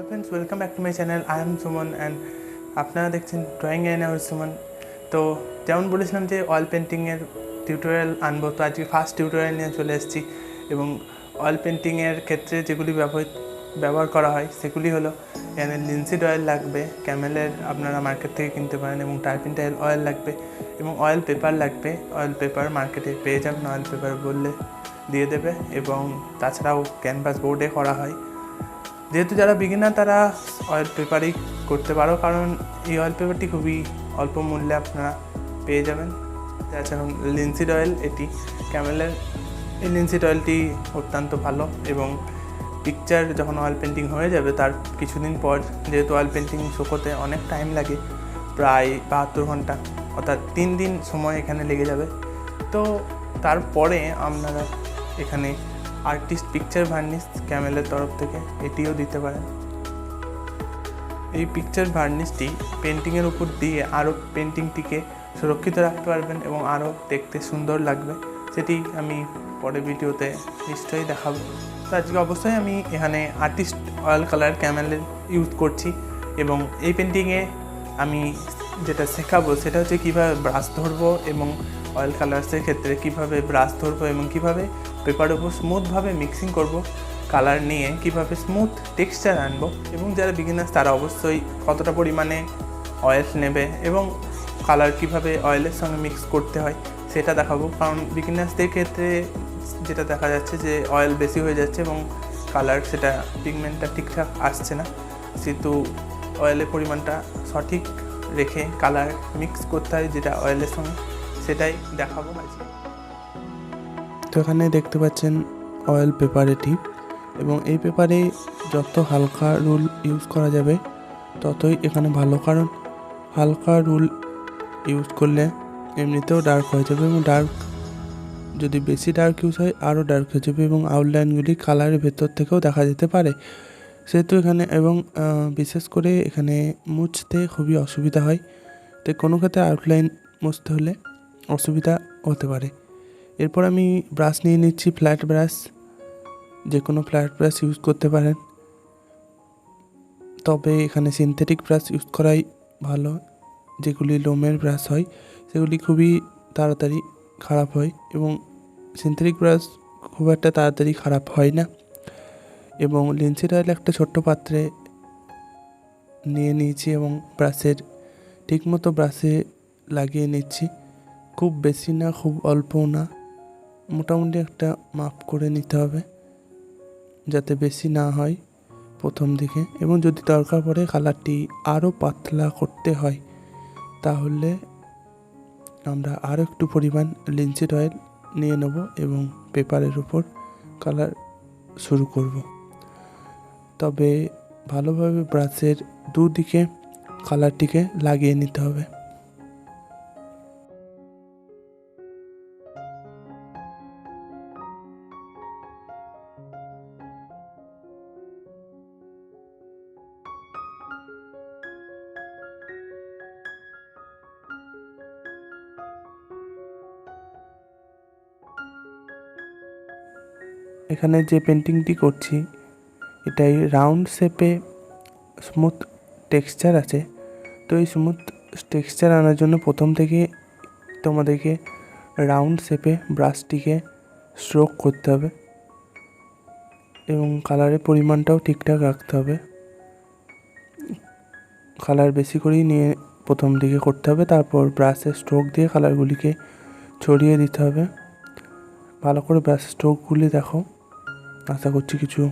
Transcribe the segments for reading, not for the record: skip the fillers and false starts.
Hello friends, welcome back to my channel. I am Suman and আপনারা দেখছেন drawing and house Suman. তো যেমন বলেছিলাম যে অয়েল পেন্টিংয়ের টিউটোরিয়াল আনবো, তো আজকে ফার্স্ট টিউটোরিয়াল নিয়ে চলে এসেছি। এবং অয়েল পেন্টিংয়ের ক্ষেত্রে যেগুলি ব্যবহার করা হয় সেগুলি হলো, এখানে লিনসিড অয়েল লাগবে, ক্যামেলের আপনারা মার্কেট থেকে কিনতে পারেন, এবং টার্পিনটাইল অয়েল লাগবে, এবং অয়েল পেপার লাগবে। অয়েল পেপার মার্কেটে পেয়ে যাবেন, অয়েল পেপার বললে দিয়ে দেবে। এবং তাছাড়াও ক্যানভাস বোর্ডে করা হয়। যেহেতু যারা বিগিনার তারা অয়েল পেপারই করতে পারো, কারণ এই অয়েল পেপারটি খুবই অল্প মূল্যে আপনারা পেয়ে যাবেন। তাছাড়া লিনসিড অয়েল, এটি ক্যামেলের এই লিনসিড অয়েলটি অত্যন্ত ভালো। এবং পিকচার যখন অয়েল পেন্টিং হয়ে যাবে তার কিছুদিন পর, যেহেতু অয়েল পেন্টিং শুকোতে অনেক টাইম লাগে, প্রায় 72 ঘন্টা, অর্থাৎ 3 দিন সময় এখানে লেগে যাবে। তো তারপরে আপনারা এখানে আর্টিস্ট পিকচার ভার্নিশ ক্যামেলের তরফ থেকে এটিও দিতে পারেন। এই পিকচার ভার্নিশটি পেন্টিংয়ের উপর দিয়ে আরও পেন্টিংটিকে সুরক্ষিত রাখতে পারবেন এবং আরও দেখতে সুন্দর লাগবে। সেটি আমি পরের ভিডিওতে নিশ্চয়ই দেখাবো। তো আজকে অবশ্যই আমি এখানে আর্টিস্ট অয়েল কালার ক্যামেলের ইউজ করছি। এবং এই পেন্টিংয়ে আমি যেটা শেখাবো সেটা হচ্ছে কীভাবে ব্রাশ ধরবো, এবং অয়েল কালার্সের ক্ষেত্রে কীভাবে ব্রাশ ধরবো, এবং কীভাবে পেপারের উপর স্মুথভাবে মিক্সিং করব, কালার নিয়ে কীভাবে স্মুথ টেক্সচার আনবো। এবং যারা বিগিনার্স তারা অবশ্যই কতটা পরিমাণে অয়েল নেবে এবং কালার কীভাবে অয়েলের সঙ্গে মিক্স করতে হয় সেটা দেখাবো। কারণ বিগিনার্সদের ক্ষেত্রে যেটা দেখা যাচ্ছে যে অয়েল বেশি হয়ে যাচ্ছে এবং কালার সেটা পিগমেন্টটা ঠিকঠাক আসছে না, সেহেতু অয়েলের পরিমাণটা সঠিক রেখে কালার মিক্স করতে হয় যেটা অয়েলের সঙ্গে, সেটাই দেখাবো আজকে। তো এখানে দেখতে পাচ্ছেন অয়েল পেপার এটি, এবং এই পেপারে যত হালকা রুল ইউজ করা যাবে ততই এখানে ভালো, কারণ হালকা রুল ইউজ করলে এমনিতেও ডার্ক হয়ে যাবে, এবং যদি বেশি ডার্ক ইউজ হয় আরও ডার্ক হয়ে যাবে, এবং আউটলাইনগুলি কালারের ভেতর থেকেও দেখা যেতে পারে। সেহেতু এখানে এবং বিশেষ করে এখানে মুছতে খুবই অসুবিধা হয়। তো কোনো ক্ষেত্রে আউটলাইন মুছতে হলে অসুবিধা হতে পারে। এরপর আমি ব্রাশ নিয়ে নিচ্ছি, ফ্ল্যাট ব্রাশ, যে কোনো ফ্ল্যাট ব্রাশ ইউজ করতে পারেন, তবে এখানে সিনথেটিক ব্রাশ ইউজ করাই ভালো। যেগুলি লোমের ব্রাশ হয় সেগুলি খুবই তাড়াতাড়ি খারাপ হয়, এবং সিনথেটিক ব্রাশ খুব একটা তাড়াতাড়ি খারাপ হয় না। এবং লিনসিড অয়েল একটা ছোট্ট পাত্রে নিয়ে নিয়েছি এবং ব্রাশের ঠিকমতো ব্রাশে লাগিয়ে নিচ্ছি। খুব বেশি না, খুব অল্পও না, মোটামুটি একটা মাপ করে নিতে হবে যাতে বেশি না হয় প্রথম দিকে। এবং যদি দরকার পড়ে কালারটি আরও পাতলা করতে হয় তাহলে আমরা আরও একটু পরিমাণ লিনসিড অয়েল নিয়ে নেব এবং পেপারের উপর কালার শুরু করব। তবে ভালোভাবে ব্রাশের দুদিকে কালারটিকে লাগিয়ে নিতে হবে। এখানে যে পেন্টিংটি করছি এটাই রাউন্ড শেপে স্মুথ টেক্সচার আছে। তো এই স্মুথ টেক্সচার আনার জন্য প্রথম থেকে তোমাদেরকে রাউন্ড শেপে ব্রাশটিকে স্ট্রোক করতে হবে এবং কালারের পরিমাণটাও ঠিকঠাক রাখতে হবে। কালার বেশি করেই নিয়ে প্রথম দিকে করতে হবে, তারপর ব্রাশের স্ট্রোক দিয়ে কালারগুলিকে ছড়িয়ে দিতে হবে। ভালো করে ব্রাশ স্ট্রোকগুলি দেখো, আশা করছি কিছু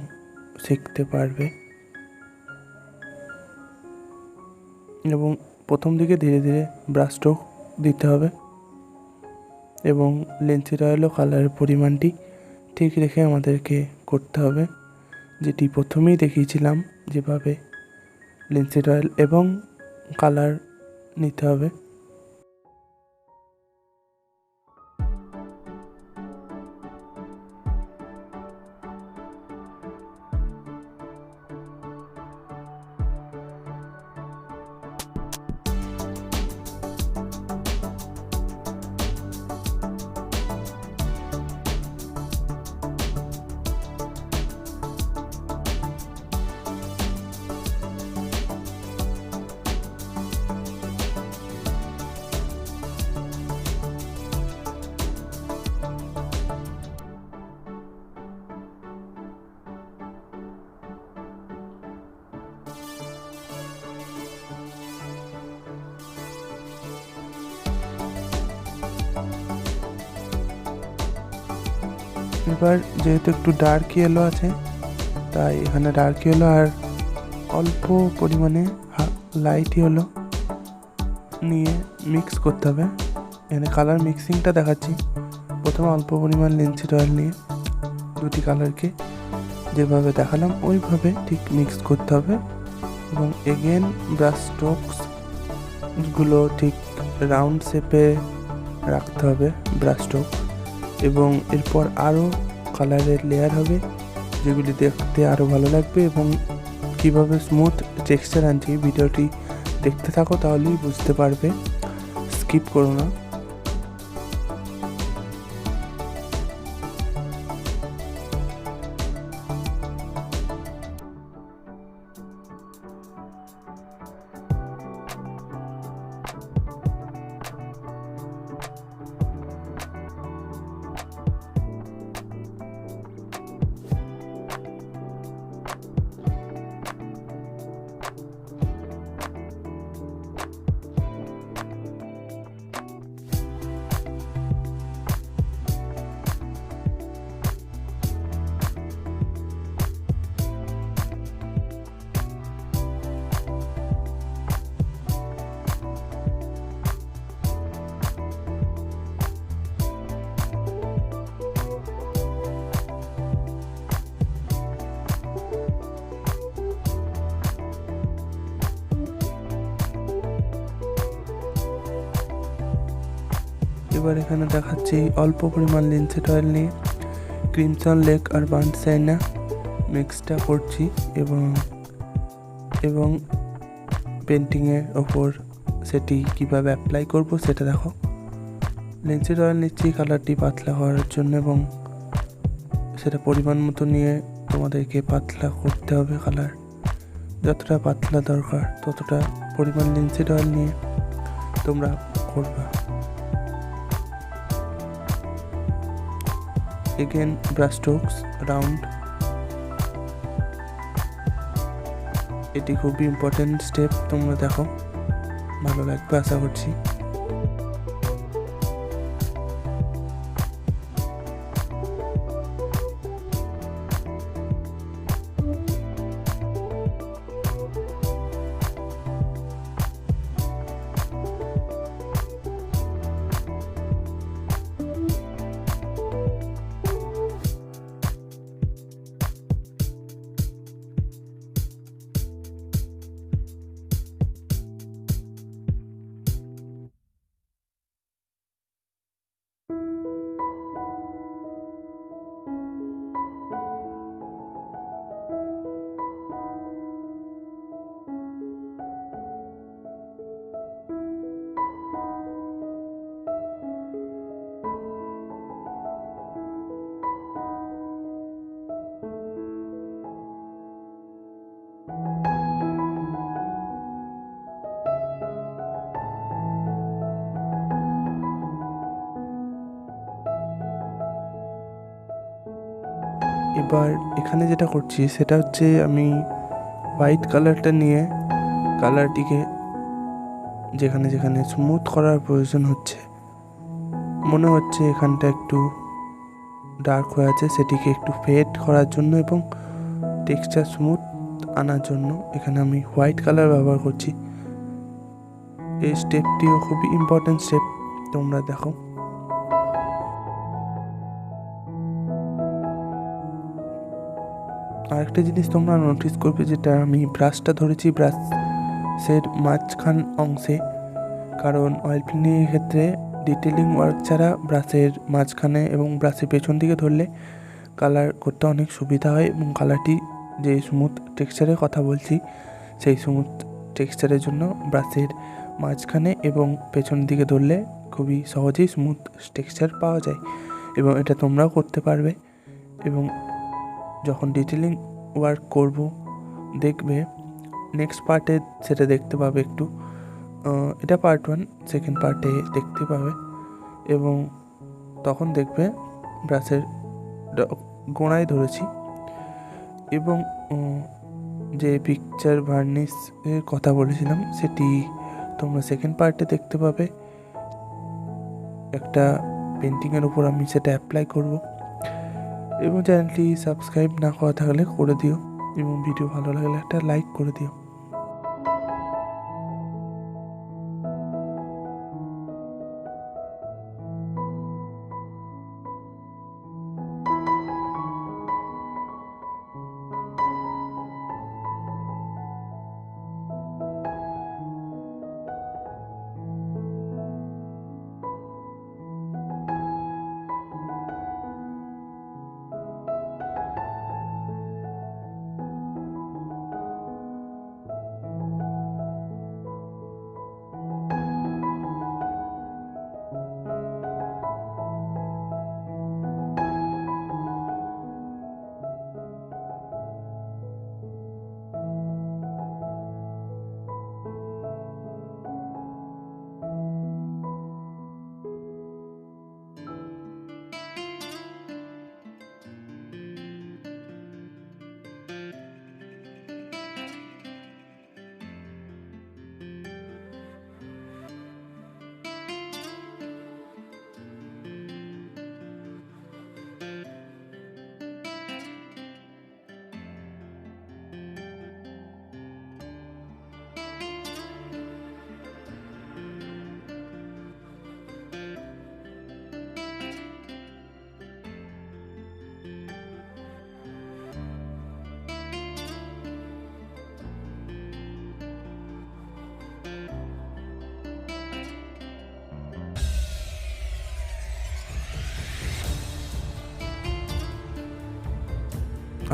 শিখতে পারবে। এবং প্রথম দিকে ধীরে ধীরে ব্রাশ স্ট্রোক দিতে হবে, এবং লিনসিড অয়েল ও কালারের পরিমাণটি ঠিক রেখে আমাদেরকে করতে হবে, যেটি প্রথমেই দেখিয়েছিলাম যেভাবে লিনসিড অয়েল এবং কালার নিতে হবে। এবার যেহেতু একটু ডার্ক ইয়েলো আছে, তাই এখানে ডার্ক ইয়েলো আর অল্প পরিমাণে লাইট ইয়েলো নিয়ে মিক্স করতে হবে। এখানে কালার মিক্সিংটা দেখাচ্ছি। প্রথমে অল্প পরিমাণ লিনসিড অয়েল নিয়ে দুটি কালারকে যেভাবে দেখালাম ওইভাবে ঠিক মিক্স করতে হবে, এবং এগেন ব্রাশ স্ট্রোকসগুলো ঠিক রাউন্ড শেপে রাখতে হবে ব্রাশ স্ট্রোক, এবং এরপর আরও কালারের লেয়ার হবে যেগুলি দেখতে আরও ভালো লাগবে। এবং কীভাবে স্মুথ টেক্সচার আনছি ভিডিওটি দেখতে থাকো, তাহলেই বুঝতে পারবে, স্কিপ করো না। এবার এখানে দেখাচ্ছি অল্প পরিমাণ লিনসিড অয়েল নিয়ে ক্রিমসন লেক আর বার্ন্ট সাইনা মিক্সটা করছি, এবং পেন্টিংয়ের ওপর সেটি কীভাবে অ্যাপ্লাই করব সেটা দেখো। লিনসিড অয়েল নিচ্ছি কালারটি পাতলা হওয়ার জন্য, এবং সেটা পরিমাণ মতো নিয়ে তোমাদেরকে পাতলা করতে হবে। কালার যতটা পাতলা দরকার ততটা পরিমাণ লিনসিড অয়েল নিয়ে তোমরা করবা। এগেন ব্রাশ স্ট্রোকস রাউন্ড, এটি খুবই ইম্পর্টেন্ট স্টেপ, তোমরা দেখো, ভালো লাগবে আশা করছি। এবার এখানে যেটা করছি সেটা হচ্ছে আমি হোয়াইট কালারটা নিয়ে কালারটিকে যেখানে যেখানে স্মুথ করার প্রয়োজন হচ্ছে, মনে হচ্ছে এখানটা একটু ডার্ক হয়ে আছে, সেটিকে একটু ফেড করার জন্য এবং টেক্সচার স্মুথ আনার জন্য এখানে আমি হোয়াইট কালার ব্যবহার করছি। এই স্টেপটিও খুবই ইম্পর্টেন্ট স্টেপ, তোমরা দেখো। আরেকটা জিনিস তোমরা নোটিস করবে, যেটা আমি ব্রাশটা ধরেছি ব্রাশের মাঝখান অংশে, কারণ অয়েল পেন্টিংয়ের ক্ষেত্রে ডিটেলিং ওয়ার্ক ছাড়া ব্রাশের মাঝখানে এবং ব্রাশের পেছন দিকে ধরলে কালার করতে অনেক সুবিধা হয়, এবং কালারটি যে স্মুথ টেক্সচারের কথা বলছি সেই স্মুথ টেক্সচারের জন্য ব্রাশের মাঝখানে এবং পেছন দিকে ধরলে খুবই সহজেই স্মুথ টেক্সচার পাওয়া যায়, এবং এটা তোমরাও করতে পারবে। এবং যখন ডিটেলিং ওয়ার্ক করব দেখবে নেক্সট পার্টে সেটা দেখতে পাবে একটু, এটা পার্ট 1, সেকেন্ড পার্টে দেখতে পাবে, এবং তখন দেখবে ব্রাশের গোড়ায় ধরেছি। এবং যে পিকচার ভার্নিশের কথা বলেছিলাম সেটি তোমরা সেকেন্ড পার্টে দেখতে পাবে। একটা পেন্টিংয়ের উপর আমি সেটা অ্যাপ্লাই করব, এবং চ্যানেলটি সাবস্ক্রাইব না করা থাকলে করে দিও, এবং ভিডিও ভালো লাগলে একটা লাইক করে দিও।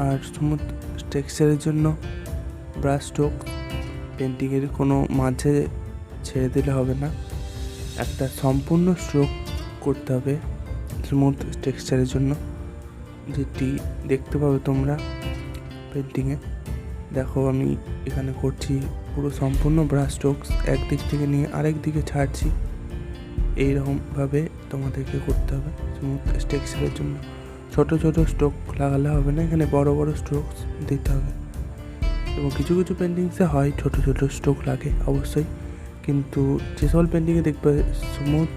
আর স্মুথ টেক্সচারের জন্য ব্রাশ স্ট্রোক পেন্টিংয়ের কোনো মাঝে ছেড়ে দিলে হবে না, একটা সম্পূর্ণ স্ট্রোক করতে হবে স্মুথ টেক্সচারের জন্য, যেটি দেখতে পাবে তোমরা পেন্টিংয়ে। দেখো আমি এখানে করছি পুরো সম্পূর্ণ ব্রাশ স্ট্রোকস, একদিক থেকে নিয়ে আরেক দিকে ছাড়ছি। এইরকমভাবে তোমাদেরকে করতে হবে স্মুথ টেক্সচারের জন্য। ছোট ছোট স্ট্রোক লাগালে হবে না, এখানে বড় বড় স্ট্রোকস দিতে হবে। এবং কিছু কিছু পেন্টিংসে হয় ছোট ছোট স্ট্রোক লাগে অবশ্যই, কিন্তু যে সকল পেন্টিংয়ে দেখবে স্মুথ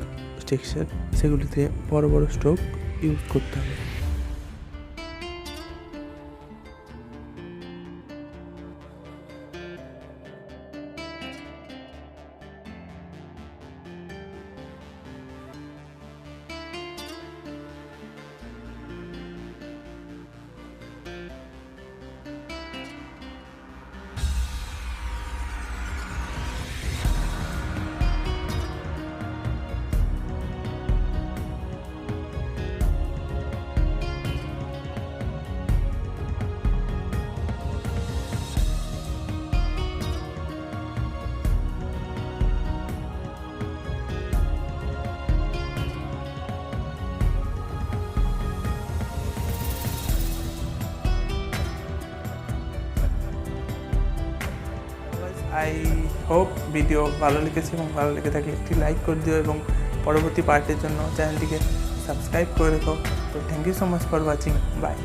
টেক্সচার সেগুলিতে বড় বড় স্ট্রোক ইউজ করতে হবে। আই হোপ ভিডিও ভালো লেগেছে, এবং ভালো লেগে থাকলে একটি লাইক করে দিও, এবং পরবর্তী পার্টের জন্য চ্যানেলটিকে সাবস্ক্রাইব করে রেখো। তো thank you so much for watching, by.